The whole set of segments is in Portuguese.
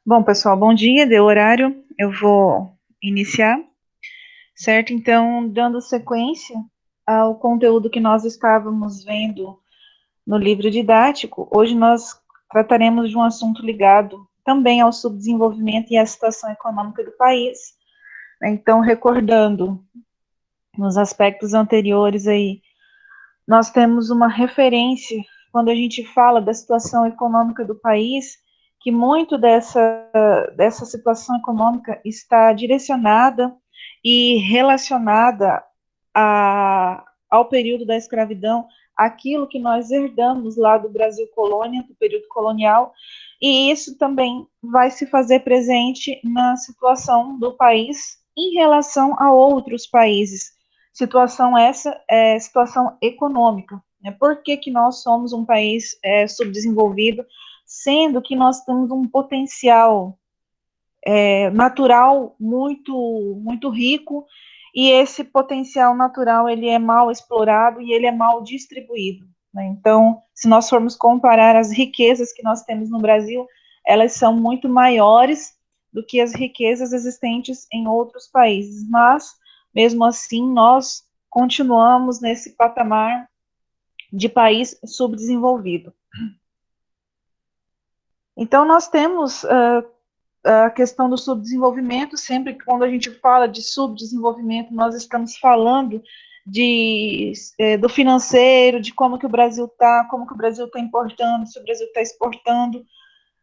Bom, pessoal, bom dia, deu horário, eu vou iniciar, certo? Então, dando sequência ao conteúdo que nós estávamos vendo no livro didático, hoje nós trataremos de um assunto ligado também ao subdesenvolvimento e à situação econômica do país, né? Então, recordando nos aspectos anteriores aí, nós temos uma referência quando a gente fala da situação econômica do país, que muito dessa situação econômica está direcionada e relacionada ao período da escravidão, aquilo que nós herdamos lá do Brasil colônia, do período colonial, e isso também vai se fazer presente na situação do país em relação a outros países. Situação essa é situação econômica. Né? Por que, que nós somos um país subdesenvolvido, sendo que nós temos um potencial natural muito rico, e esse potencial natural ele é mal explorado e ele é mal distribuído. Né? Então, se nós formos comparar as riquezas que nós temos no Brasil, elas são muito maiores do que as riquezas existentes em outros países, mas, mesmo assim, nós continuamos nesse patamar de país subdesenvolvido. Então, nós temos a questão do subdesenvolvimento, sempre que quando a gente fala de subdesenvolvimento, nós estamos falando do financeiro, de como que o Brasil está, como que o Brasil está importando, se o Brasil está exportando.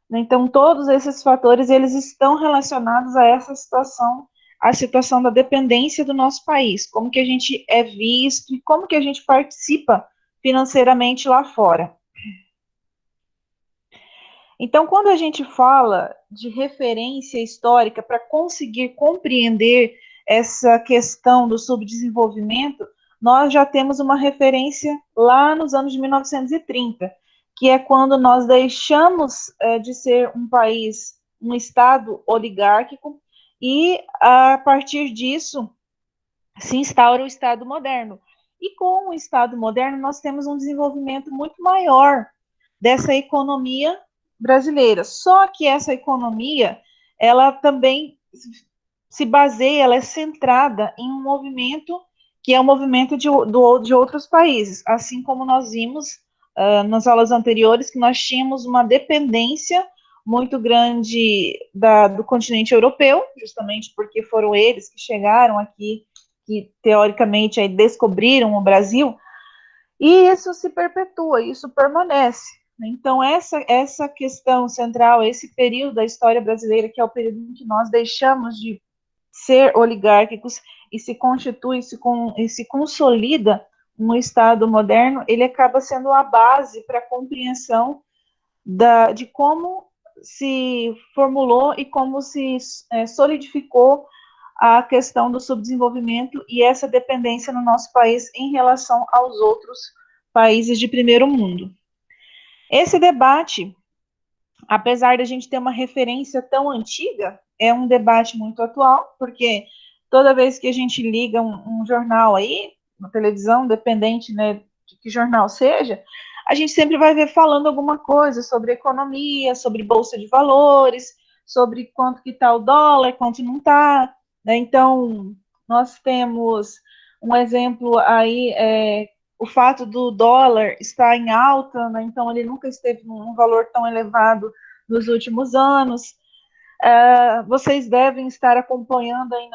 Né? Então, todos esses fatores, eles estão relacionados a essa situação, a situação da dependência do nosso país, como que a gente é visto e como que a gente participa financeiramente lá fora. Então, quando a gente fala de referência histórica para conseguir compreender essa questão do subdesenvolvimento, nós já temos uma referência lá nos anos de 1930, que é quando nós deixamos de ser um país, um Estado oligárquico, e a partir disso se instaura o Estado moderno. E com o Estado moderno, nós temos um desenvolvimento muito maior dessa economia brasileira. Só que essa economia, ela também se baseia, ela é centrada em um movimento que é um movimento de outros países, assim como nós vimos nas aulas anteriores, que nós tínhamos uma dependência muito grande do continente europeu, justamente porque foram eles que chegaram aqui, que teoricamente aí descobriram o Brasil, e isso se perpetua, isso permanece. Então, essa questão central, esse período da história brasileira, que é o período em que nós deixamos de ser oligárquicos e se constitui, e se consolida um Estado moderno, ele acaba sendo a base para a compreensão de como se formulou e como se solidificou a questão do subdesenvolvimento e essa dependência no nosso país em relação aos outros países de primeiro mundo. Esse debate, apesar de a gente ter uma referência tão antiga, é um debate muito atual, porque toda vez que a gente liga um jornal aí, na televisão, dependente, né, de que jornal seja, a gente sempre vai ver falando alguma coisa sobre economia, sobre bolsa de valores, sobre quanto que está o dólar, quanto não está, né? Então, nós temos um exemplo aí, o fato do dólar estar em alta, né? Então ele nunca esteve num valor tão elevado nos últimos anos. Vocês devem estar acompanhando aí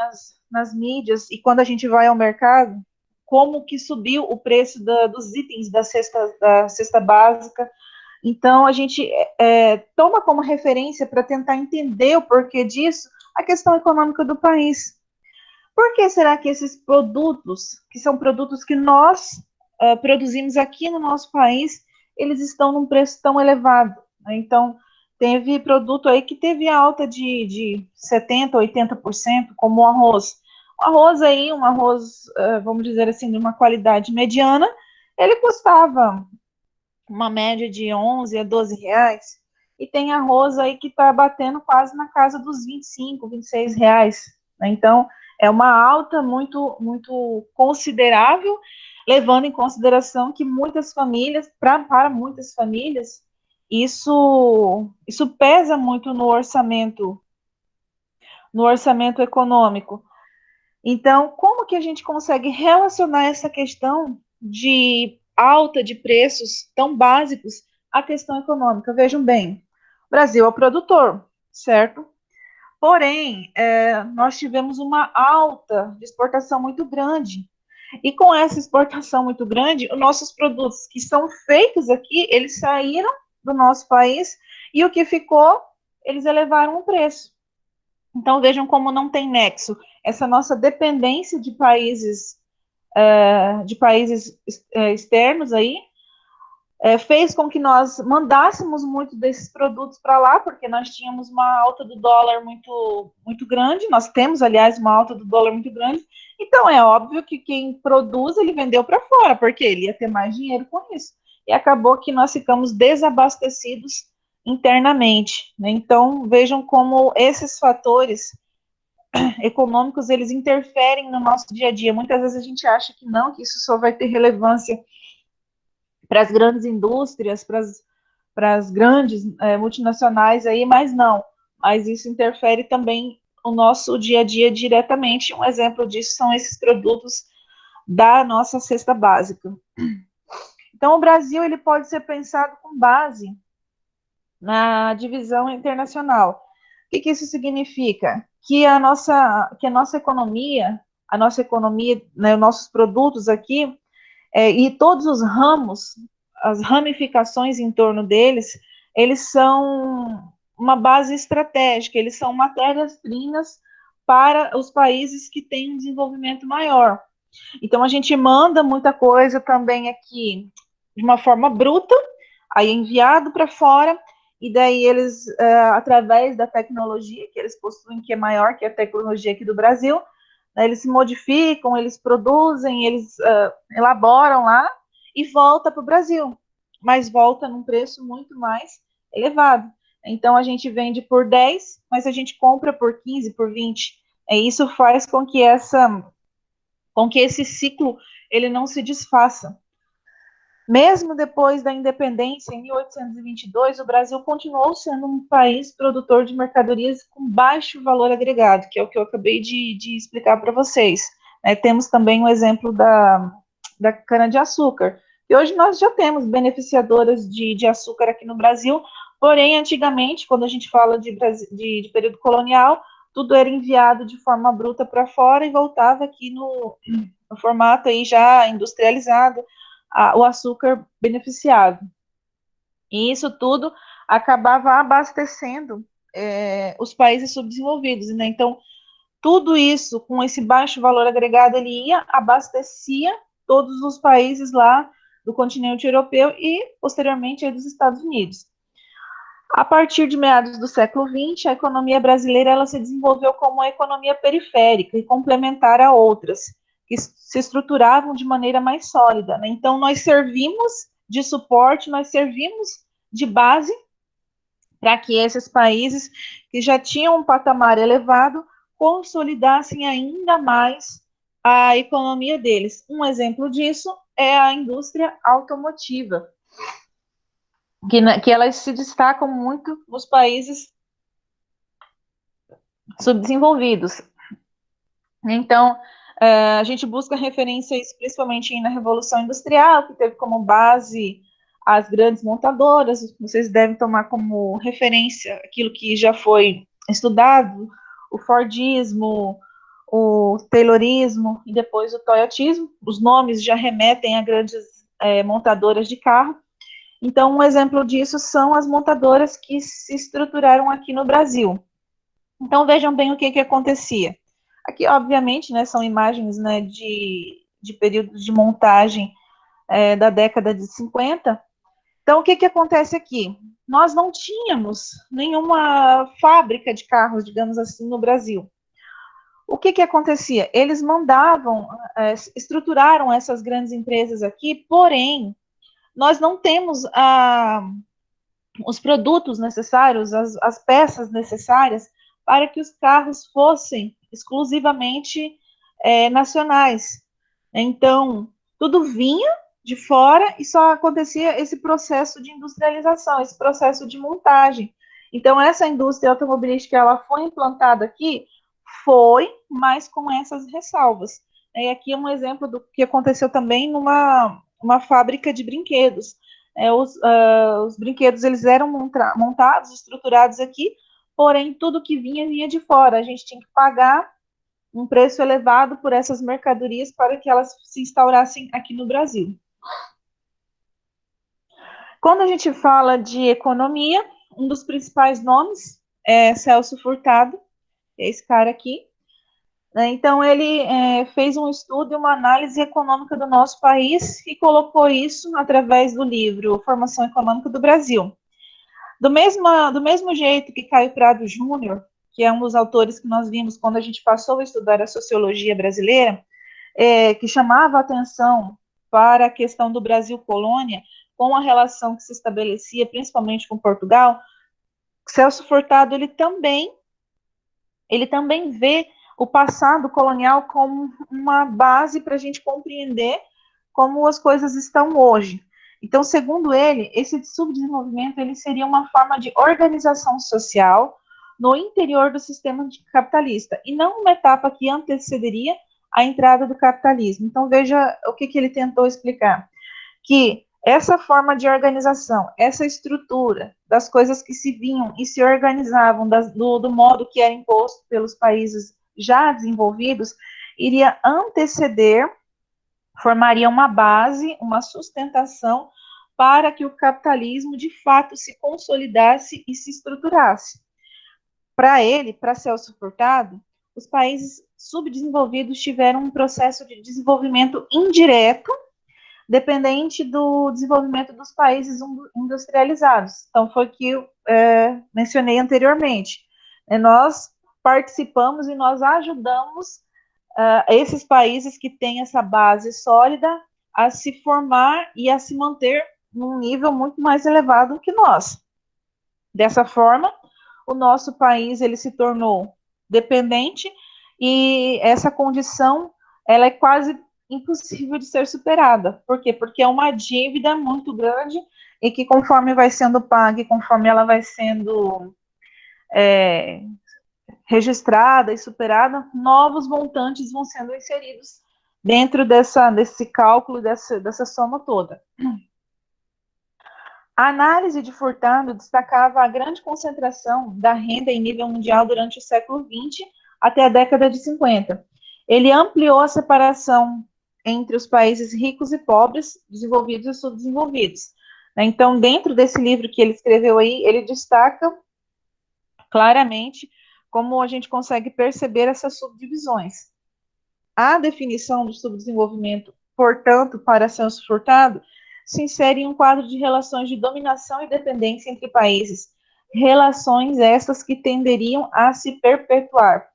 nas mídias, e quando a gente vai ao mercado, como que subiu o preço dos itens da cesta básica. Então, a gente toma como referência para tentar entender o porquê disso a questão econômica do país. Por que será que esses produtos, que são produtos que nós produzimos aqui no nosso país, eles estão num preço tão elevado? Né? Então, teve produto aí que teve alta de 70%, 80%, como o arroz. O arroz aí, um arroz, vamos dizer assim, de uma qualidade mediana, ele custava uma média de 11 a 12 reais, e tem arroz aí que está batendo quase na casa dos 25, 26 reais. Né? Então, é uma alta muito considerável, levando em consideração que muitas famílias, para muitas famílias, isso pesa muito no orçamento econômico. Então, como que a gente consegue relacionar essa questão de alta de preços tão básicos à questão econômica? Vejam bem, o Brasil é o produtor, certo? Porém, nós tivemos uma alta de exportação muito grande. E com essa exportação muito grande, os nossos produtos que são feitos aqui, eles saíram do nosso país e o que ficou, eles elevaram o preço. Então vejam como não tem nexo. Essa nossa dependência de países externos aí, fez com que nós mandássemos muito desses produtos para lá, porque nós tínhamos uma alta do dólar muito, muito grande, nós temos, aliás, uma alta do dólar muito grande, então é óbvio que quem produz, ele vendeu para fora, porque ele ia ter mais dinheiro com isso. E acabou que nós ficamos desabastecidos internamente, né? Então, vejam como esses fatores econômicos, eles interferem no nosso dia a dia. Muitas vezes a gente acha que não, que isso só vai ter relevância para as grandes indústrias, para as grandes multinacionais aí, mas não. Mas isso interfere também no nosso dia a dia diretamente. Um exemplo disso são esses produtos da nossa cesta básica. Então, o Brasil ele pode ser pensado com base na divisão internacional. O que isso significa? Que a nossa economia, né, nossos produtos aqui, e todos os ramos, as ramificações em torno deles, eles são uma base estratégica, eles são matérias-primas para os países que têm um desenvolvimento maior. Então, a gente manda muita coisa também aqui de uma forma bruta, aí é enviado para fora, e daí eles, através da tecnologia que eles possuem, que é maior que a tecnologia aqui do Brasil, né, eles se modificam, eles produzem, eles elaboram lá e volta para o Brasil, mas volta num preço muito mais elevado. Então a gente vende por 10, mas a gente compra por 15, por 20. Isso faz com que esse ciclo ele não se desfaça. Mesmo depois da independência, em 1822, o Brasil continuou sendo um país produtor de mercadorias com baixo valor agregado, que é o que eu acabei de explicar para vocês. Temos também o exemplo da cana-de-açúcar, e hoje nós já temos beneficiadoras de açúcar aqui no Brasil, porém, antigamente, quando a gente fala de período colonial, tudo era enviado de forma bruta para fora e voltava aqui no formato aí já industrializado, o açúcar beneficiado. E isso tudo acabava abastecendo os países subdesenvolvidos, né? Então, tudo isso, com esse baixo valor agregado, ele ia, abastecia todos os países lá do continente europeu e, posteriormente, dos Estados Unidos. A partir de meados do século XX, a economia brasileira ela se desenvolveu como uma economia periférica e complementar a outras, que se estruturavam de maneira mais sólida. Né? Então, nós servimos de suporte, nós servimos de base para que esses países que já tinham um patamar elevado consolidassem ainda mais a economia deles. Um exemplo disso é a indústria automotiva, que elas se destacam muito nos países subdesenvolvidos. Então, a gente busca referências principalmente na Revolução Industrial, que teve como base as grandes montadoras. Vocês devem tomar como referência aquilo que já foi estudado, o Fordismo, o Taylorismo e depois o Toyotismo. Os nomes já remetem a grandes montadoras de carro. Então, um exemplo disso são as montadoras que se estruturaram aqui no Brasil. Então, vejam bem o que acontecia. Aqui, obviamente, né, são imagens, né, de períodos de montagem da década de 50. Então, o que acontece aqui? Nós não tínhamos nenhuma fábrica de carros, digamos assim, no Brasil. O que acontecia? Eles mandavam, estruturaram essas grandes empresas aqui, porém, nós não temos os produtos necessários, as peças necessárias para que os carros fossem exclusivamente nacionais. Então, tudo vinha, de fora e só acontecia esse processo de industrialização, esse processo de montagem. Então, essa indústria automobilística, ela foi implantada aqui, foi, mas com essas ressalvas. E aqui é um exemplo do que aconteceu também numa uma fábrica de brinquedos. Os brinquedos, eles eram montados, estruturados aqui, porém, tudo que vinha de fora. A gente tinha que pagar um preço elevado por essas mercadorias para que elas se instaurassem aqui no Brasil. Quando a gente fala de economia, um dos principais nomes é Celso Furtado, esse cara aqui. Então, ele fez um estudo e uma análise econômica do nosso país e colocou isso através do livro Formação Econômica do Brasil. Do mesmo jeito que Caio Prado Júnior, que é um dos autores que nós vimos quando a gente passou a estudar a sociologia brasileira, que chamava a atenção para a questão do Brasil colônia, com a relação que se estabelecia, principalmente com Portugal, Celso Furtado, ele também vê o passado colonial como uma base para a gente compreender como as coisas estão hoje. Então, segundo ele, esse subdesenvolvimento ele seria uma forma de organização social no interior do sistema capitalista, e não uma etapa que antecederia a entrada do capitalismo. Então, veja o que ele tentou explicar. Que essa forma de organização, essa estrutura das coisas que se vinham e se organizavam do modo que era imposto pelos países já desenvolvidos, iria anteceder, formaria uma base, uma sustentação para que o capitalismo de fato se consolidasse e se estruturasse. Para ele, para Celso Furtado, os países subdesenvolvidos tiveram um processo de desenvolvimento indireto, dependente do desenvolvimento dos países industrializados. Então, foi o que eu mencionei anteriormente. Nós participamos e nós ajudamos esses países que têm essa base sólida a se formar e a se manter num nível muito mais elevado que nós. Dessa forma, o nosso país ele se tornou dependente e essa condição ela é quase impossível de ser superada. Por quê? Porque é uma dívida muito grande e que conforme vai sendo paga e conforme ela vai sendo registrada e superada, novos montantes vão sendo inseridos dentro desse cálculo, dessa soma toda. A análise de Furtado destacava a grande concentração da renda em nível mundial durante o século XX até a década de 50. Ele ampliou a separação entre os países ricos e pobres, desenvolvidos e subdesenvolvidos. Então, dentro desse livro que ele escreveu aí, ele destaca claramente como a gente consegue perceber essas subdivisões. A definição do subdesenvolvimento, portanto, para Celso Furtado, se insere em um quadro de relações de dominação e dependência entre países, relações essas que tenderiam a se perpetuar.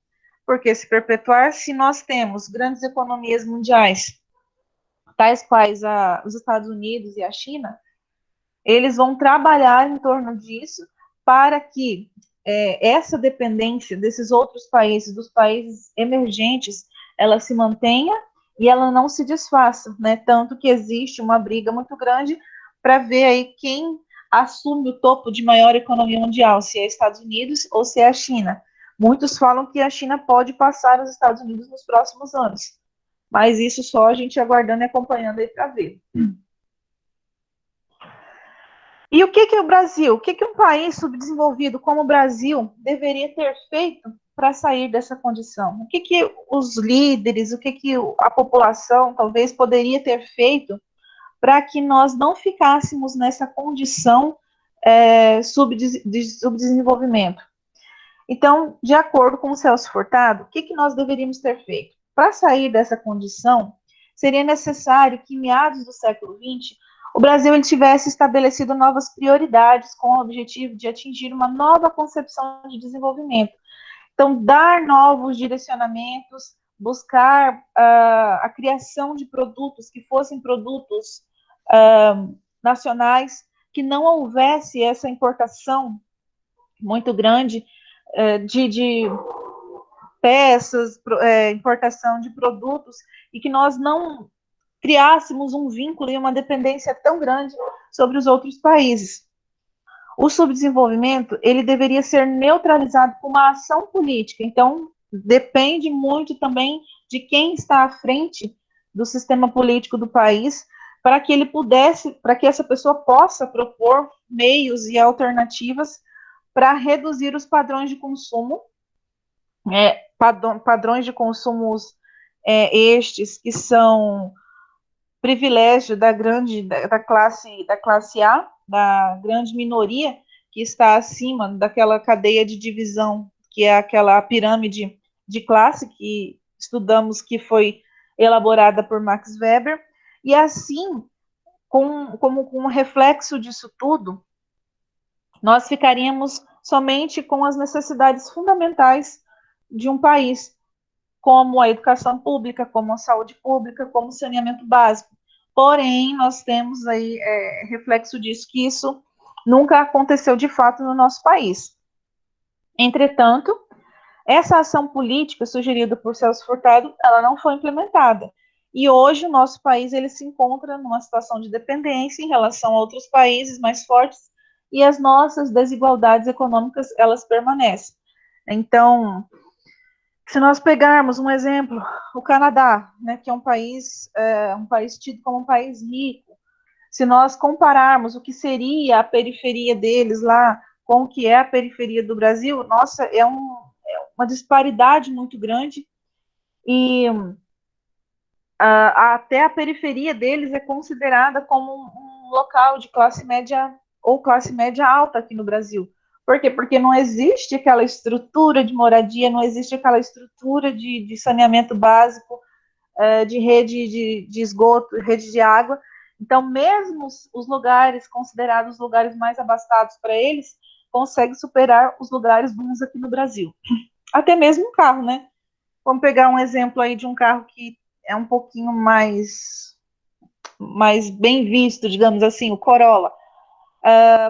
Por que se perpetuar se nós temos grandes economias mundiais, tais quais os Estados Unidos e a China, eles vão trabalhar em torno disso para que essa dependência desses outros países, dos países emergentes, ela se mantenha e ela não se desfaça, né? Tanto que existe uma briga muito grande para ver aí quem assume o topo de maior economia mundial, se é Estados Unidos ou se é a China. Muitos falam que a China pode passar os Estados Unidos nos próximos anos, mas isso só a gente aguardando e acompanhando aí para ver. E o que o Brasil, o que um país subdesenvolvido como o Brasil deveria ter feito para sair dessa condição? O que os líderes, o que a população talvez poderia ter feito para que nós não ficássemos nessa condição de subdesenvolvimento? Então, de acordo com o Celso Furtado, o que nós deveríamos ter feito? Para sair dessa condição, seria necessário que, em meados do século XX, o Brasil ele tivesse estabelecido novas prioridades com o objetivo de atingir uma nova concepção de desenvolvimento. Então, dar novos direcionamentos, buscar a criação de produtos que fossem produtos nacionais, que não houvesse essa importação muito grande de peças, importação de produtos, e que nós não criássemos um vínculo e uma dependência tão grande sobre os outros países. O subdesenvolvimento, ele deveria ser neutralizado com uma ação política. Então, depende muito também de quem está à frente do sistema político do país, para que ele pudesse, para que essa pessoa possa propor meios e alternativas para reduzir os padrões de consumo, padrões de consumos estes que são privilégio da classe A, da grande minoria que está acima daquela cadeia de divisão, que é aquela pirâmide de classe que estudamos, que foi elaborada por Max Weber, e assim, como um reflexo disso tudo, nós ficaríamos somente com as necessidades fundamentais de um país, como a educação pública, como a saúde pública, como o saneamento básico. Porém, nós temos aí reflexo disso, que isso nunca aconteceu de fato no nosso país. Entretanto, essa ação política sugerida por Celso Furtado, ela não foi implementada. E hoje o nosso país ele se encontra numa situação de dependência em relação a outros países mais fortes, e as nossas desigualdades econômicas, elas permanecem. Então, se nós pegarmos um exemplo, o Canadá, né, que é um país tido como um país rico, se nós compararmos o que seria a periferia deles lá com o que é a periferia do Brasil, nossa, uma disparidade muito grande, e até a periferia deles é considerada como um local de classe média ou classe média alta aqui no Brasil. Por quê? Porque não existe aquela estrutura de moradia, não existe aquela estrutura de saneamento básico, de rede de esgoto, rede de água. Então, mesmo os lugares considerados os lugares mais abastados para eles, conseguem superar os lugares bons aqui no Brasil. Até mesmo um carro, né? Vamos pegar um exemplo aí de um carro que é um pouquinho mais bem visto, digamos assim, o Corolla.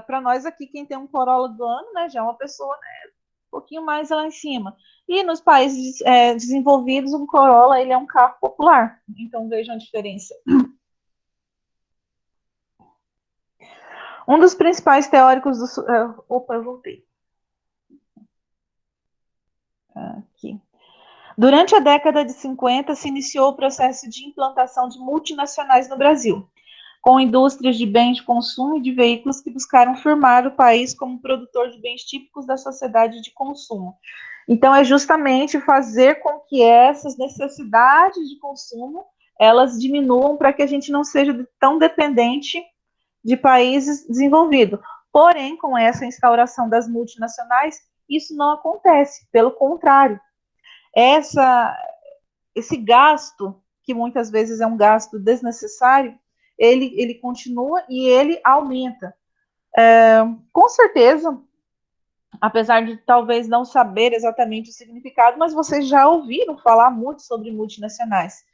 Para nós aqui, quem tem um Corolla do ano, né, já é uma pessoa, né, um pouquinho mais lá em cima. E nos países desenvolvidos, um Corolla ele é um carro popular. Então vejam a diferença. Um dos principais teóricos do... opa, eu voltei. Aqui. Durante a década de 50, se iniciou o processo de implantação de multinacionais no Brasil, com indústrias de bens de consumo e de veículos que buscaram firmar o país como produtor de bens típicos da sociedade de consumo. Então, é justamente fazer com que essas necessidades de consumo elas diminuam para que a gente não seja tão dependente de países desenvolvidos. Porém, com essa instauração das multinacionais, isso não acontece. Pelo contrário, esse gasto, que muitas vezes é um gasto desnecessário, ele continua e ele aumenta. Com certeza, apesar de talvez não saber exatamente o significado, mas vocês já ouviram falar muito sobre multinacionais.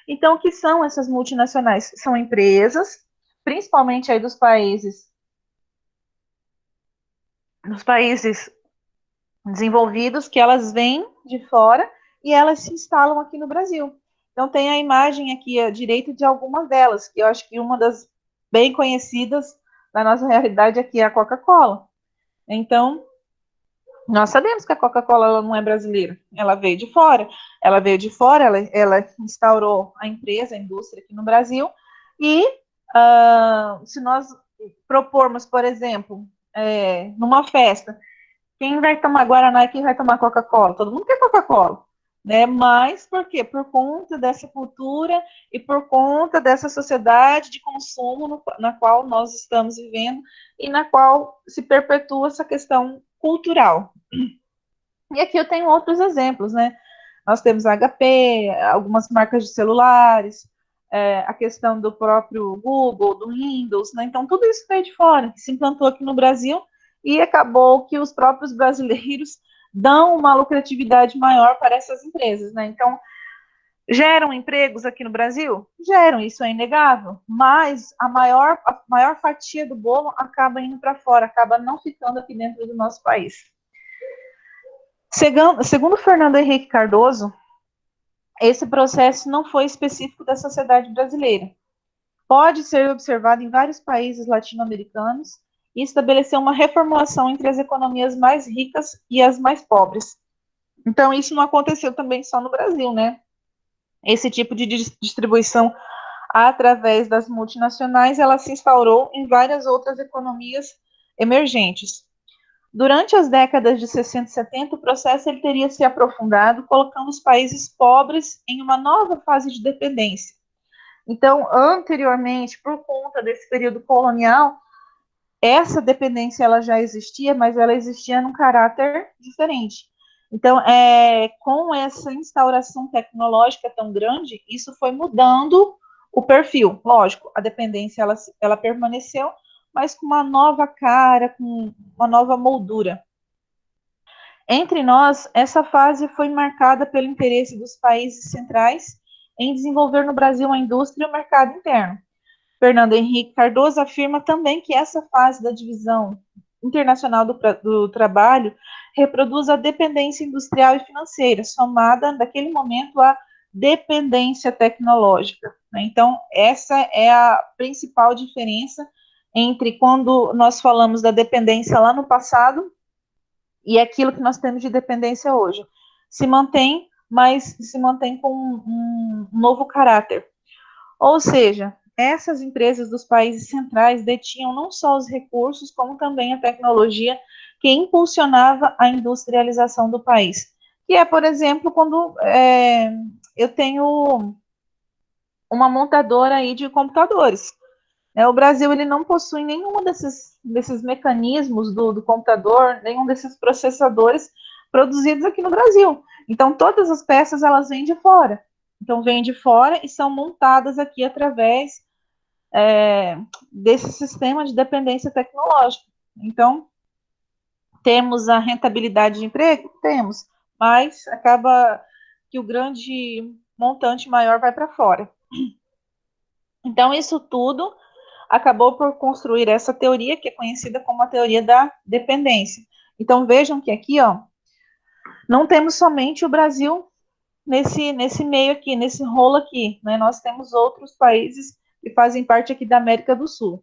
Então, o que são essas multinacionais? São empresas, principalmente aí dos países desenvolvidos, que elas vêm de fora e elas se instalam aqui no Brasil. Então, tem a imagem aqui à direita de algumas delas, que eu acho que uma das bem conhecidas na nossa realidade aqui é a Coca-Cola. Então, nós sabemos que a Coca-Cola não é brasileira, ela veio de fora. Ela veio de fora, ela instaurou a empresa, a indústria aqui no Brasil, e se nós propormos, por exemplo, numa festa, quem vai tomar Guaraná e quem vai tomar Coca-Cola? Todo mundo quer Coca-Cola, né? Mas por quê? Por conta dessa cultura e por conta dessa sociedade de consumo na qual nós estamos vivendo e na qual se perpetua essa questão cultural. E aqui eu tenho outros exemplos, né? Nós temos a HP, algumas marcas de celulares, a questão do próprio Google, do Windows, né? Então, tudo isso veio de fora, que se implantou aqui no Brasil e acabou que os próprios brasileiros dão uma lucratividade maior para essas empresas, né? Então, geram empregos aqui no Brasil? Geram, isso é inegável, mas a maior fatia do bolo acaba indo para fora, acaba não ficando aqui dentro do nosso país. Segundo Fernando Henrique Cardoso, esse processo não foi específico da sociedade brasileira. Pode ser observado em vários países latino-americanos e estabeleceu uma reformulação entre as economias mais ricas e as mais pobres. Então, isso não aconteceu também só no Brasil, né? Esse tipo de distribuição através das multinacionais, ela se instaurou em várias outras economias emergentes. Durante as décadas de 60 e 70, o processo ele teria se aprofundado, colocando os países pobres em uma nova fase de dependência. Então, anteriormente, por conta desse período colonial, essa dependência ela já existia, mas ela existia num caráter diferente. Então, com essa instauração tecnológica tão grande, isso foi mudando o perfil. Lógico, a dependência ela permaneceu, mas com uma nova cara, com uma nova moldura. Entre nós, essa fase foi marcada pelo interesse dos países centrais em desenvolver no Brasil a indústria e o mercado interno. Fernando Henrique Cardoso afirma também que essa fase da divisão internacional do trabalho reproduz a dependência industrial e financeira, somada, naquele momento, à dependência tecnológica. Então, essa é a principal diferença entre quando nós falamos da dependência lá no passado e aquilo que nós temos de dependência hoje. Se mantém, mas se mantém com um novo caráter. Ou seja, essas empresas dos países centrais detinham não só os recursos, como também a tecnologia que impulsionava a industrialização do país. Que é, por exemplo, quando eu tenho uma montadora aí de computadores. O Brasil ele não possui nenhum desses mecanismos do computador, nenhum desses processadores produzidos aqui no Brasil. Então, todas as peças elas vêm de fora. Então, vêm de fora e são montadas aqui através desse sistema de dependência tecnológica. Então, temos a rentabilidade de emprego? Temos, mas acaba que o grande montante maior vai para fora. Então, isso tudo acabou por construir essa teoria, que é conhecida como a teoria da dependência. Então, vejam que aqui, ó, não temos somente o Brasil nesse meio aqui, nesse rolo aqui, né? Nós temos outros países que fazem parte aqui da América do Sul.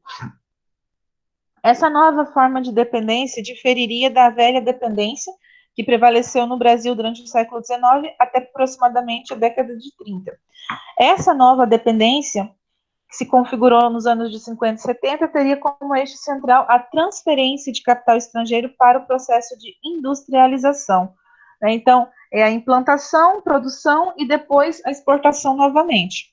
Essa nova forma de dependência diferiria da velha dependência que prevaleceu no Brasil durante o século XIX até aproximadamente a década de 30. Essa nova dependência, que se configurou nos anos de 50 e 70, teria como eixo central a transferência de capital estrangeiro para o processo de industrialização. Então, é a implantação, produção e depois a exportação novamente.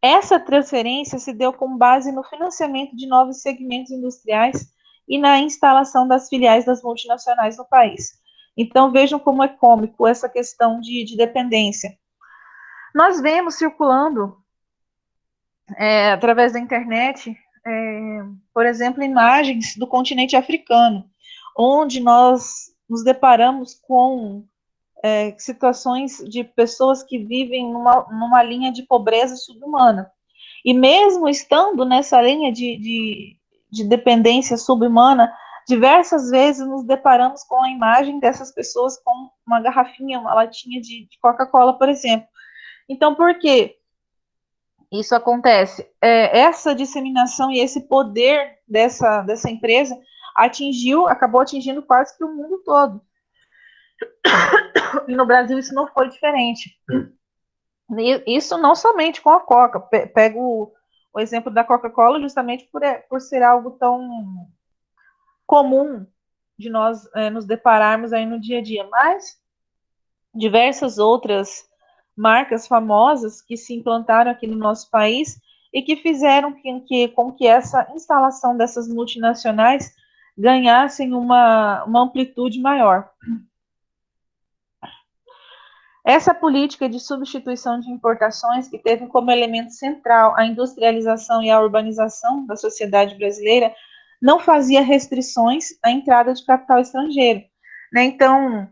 Essa transferência se deu com base no financiamento de novos segmentos industriais e na instalação das filiais das multinacionais no país. Então, vejam como é cômico essa questão de dependência. Nós vemos circulando, através da internet, por exemplo, imagens do continente africano, onde nós nos deparamos com situações de pessoas que vivem numa linha de pobreza subhumana. E mesmo estando nessa linha de dependência subhumana, diversas vezes nos deparamos com a imagem dessas pessoas com uma garrafinha, uma latinha de Coca-Cola, por exemplo. Então, por quê? Isso acontece. Essa disseminação e esse poder dessa empresa acabou atingindo quase que o mundo todo. E no Brasil isso não foi diferente. Isso não somente com a Coca. Pego o exemplo da Coca-Cola justamente por ser algo tão comum de nós nos depararmos aí no dia a dia. Mas diversas outras marcas famosas que se implantaram aqui no nosso país e que fizeram com que essa instalação dessas multinacionais ganhassem uma amplitude maior. Essa política de substituição de importações, que teve como elemento central a industrialização e a urbanização da sociedade brasileira, não fazia restrições à entrada de capital estrangeiro. Então,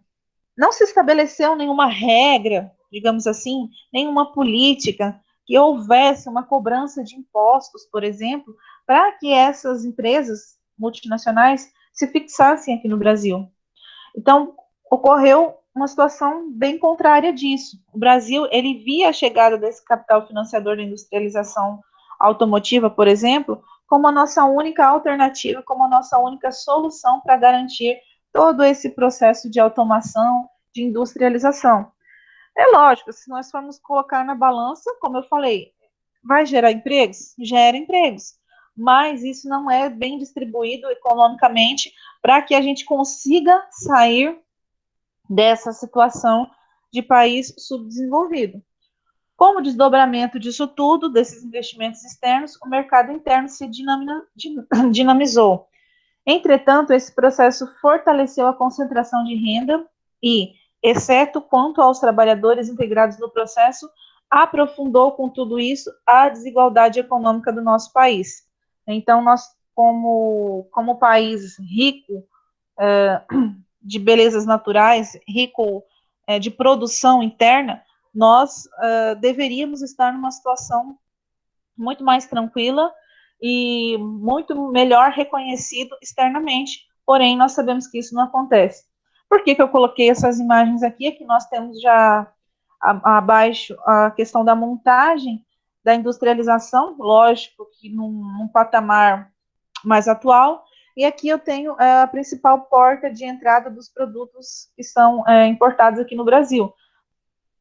não se estabeleceu nenhuma regra, digamos assim, nenhuma política que houvesse uma cobrança de impostos, por exemplo, para que essas empresas multinacionais se fixassem aqui no Brasil. Então, ocorreu uma situação bem contrária disso. O Brasil, ele via a chegada desse capital financiador da industrialização automotiva, por exemplo, como a nossa única alternativa, como a nossa única solução para garantir todo esse processo de automação, de industrialização. É lógico, se nós formos colocar na balança, como eu falei, vai gerar empregos? Gera empregos. Mas isso não é bem distribuído economicamente para que a gente consiga sair dessa situação de país subdesenvolvido. Como desdobramento disso tudo, desses investimentos externos, o mercado interno se dinamizou. Entretanto, esse processo fortaleceu a concentração de renda e, exceto quanto aos trabalhadores integrados no processo, aprofundou com tudo isso a desigualdade econômica do nosso país. Então, nós, como país rico de belezas naturais, rico de produção interna, nós deveríamos estar numa situação muito mais tranquila e muito melhor reconhecido externamente. Porém, nós sabemos que isso não acontece. Por que eu coloquei essas imagens aqui? É que nós temos já abaixo a questão da montagem, da industrialização, lógico que num patamar mais atual, e aqui eu tenho a principal porta de entrada dos produtos que são importados aqui no Brasil.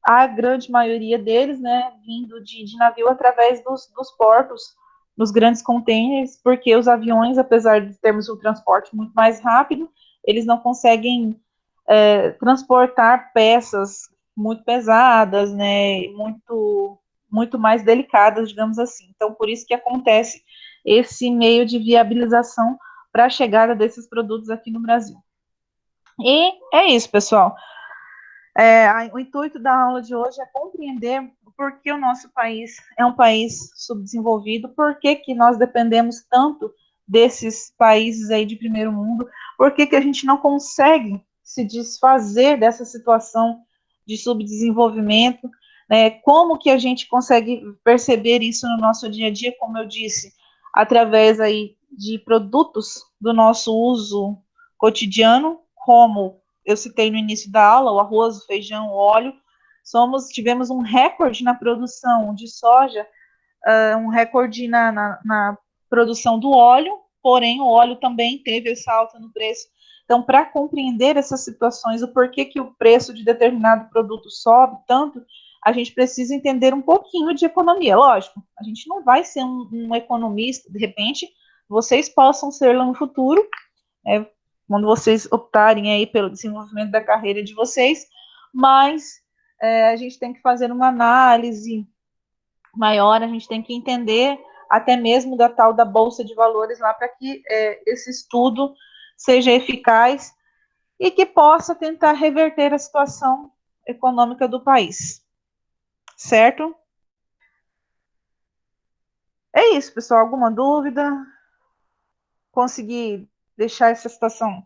A grande maioria deles, né, vindo de navio através dos portos, dos grandes containers, porque os aviões, apesar de termos um transporte muito mais rápido, eles não conseguem transportar peças muito pesadas, né, muito mais delicadas, digamos assim. Então, por isso que acontece esse meio de viabilização para a chegada desses produtos aqui no Brasil. E é isso, pessoal. O intuito da aula de hoje é compreender por que o nosso país é um país subdesenvolvido, por que nós dependemos tanto desses países aí de primeiro mundo, por que a gente não consegue se desfazer dessa situação de subdesenvolvimento, né? Como que a gente consegue perceber isso no nosso dia a dia, como eu disse, através aí de produtos do nosso uso cotidiano, como eu citei no início da aula, o arroz, o feijão, o óleo. Tivemos um recorde na produção de soja, um recorde na produção do óleo, porém o óleo também teve essa alta no preço. Então, para compreender essas situações, o porquê que o preço de determinado produto sobe tanto, a gente precisa entender um pouquinho de economia. Lógico, a gente não vai ser um economista, de repente, vocês possam ser lá no futuro, quando vocês optarem aí pelo desenvolvimento da carreira de vocês, mas a gente tem que fazer uma análise maior, a gente tem que entender até mesmo da tal da Bolsa de Valores lá, para que esse estudo seja eficaz e que possa tentar reverter a situação econômica do país. Certo? É isso, pessoal. Alguma dúvida? Consegui deixar essa situação,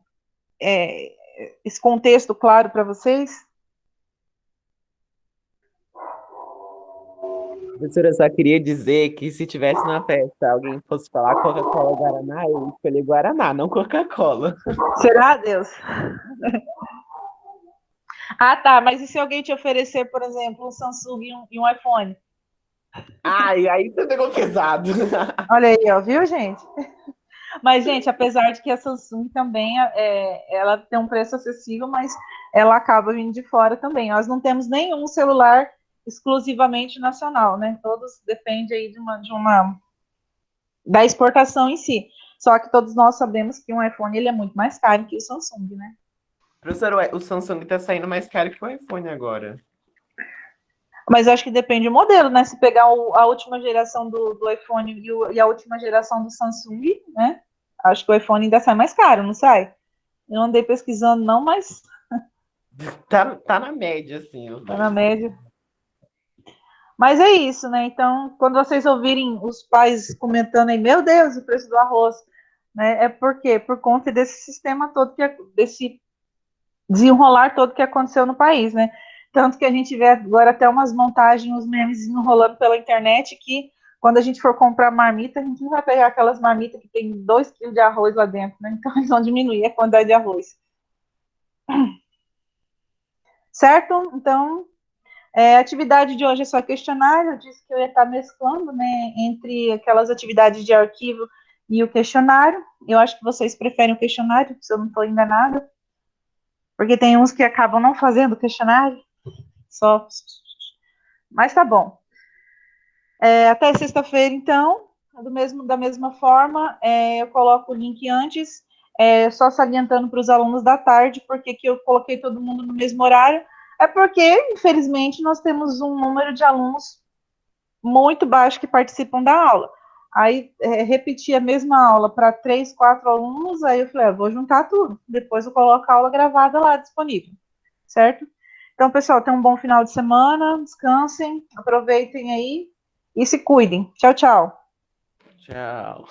esse contexto claro para vocês? Professora, eu só queria dizer que se tivesse na festa alguém fosse falar Coca-Cola ou Guaraná, eu ia escolher Guaraná, não Coca-Cola. Será, Deus? Ah, tá, mas e se alguém te oferecer, por exemplo, um Samsung e um iPhone? Ai, aí você pegou pesado. Olha aí, ó, viu, gente? Mas, gente, apesar de que a Samsung também ela tem um preço acessível, mas ela acaba vindo de fora também. Nós não temos nenhum celular exclusivamente nacional, né? Todos dependem aí da exportação em si. Só que todos nós sabemos que um iPhone ele é muito mais caro que o Samsung, né? Professora, ué, o Samsung tá saindo mais caro que o iPhone agora. Mas eu acho que depende do modelo, né? Se pegar a última geração do iPhone e a última geração do Samsung, né? Acho que o iPhone ainda sai mais caro, não sai? Eu não andei pesquisando, não, mas Tá na média, assim, os tá na dois. média. Mas é isso, né? Então, quando vocês ouvirem os pais comentando aí, meu Deus, o preço do arroz, né? É por quê? Por conta desse sistema todo, desse desenrolar todo que aconteceu no país, né? Tanto que a gente vê agora até umas montagens, uns memes rolando pela internet que quando a gente for comprar marmita, a gente não vai pegar aquelas marmitas que tem 2 quilos de arroz lá dentro, né? Então eles vão diminuir a quantidade de arroz. certo? Então, a atividade de hoje é só questionário. Eu disse que eu ia estar mesclando, né, entre aquelas atividades de arquivo e o questionário. Eu acho que vocês preferem o questionário, se eu não estou enganada, porque tem uns que acabam não fazendo o questionário, só. Mas tá bom. Até sexta-feira, então, da mesma forma, eu coloco o link antes, só salientando para os alunos da tarde, porque que eu coloquei todo mundo no mesmo horário, é porque, infelizmente, nós temos um número de alunos muito baixo que participam da aula. Aí, repetir a mesma aula para 3, 4 alunos, aí eu falei, vou juntar tudo, depois eu coloco a aula gravada lá disponível, certo? Então, pessoal, tenham um bom final de semana, descansem, aproveitem aí e se cuidem. Tchau, tchau. Tchau.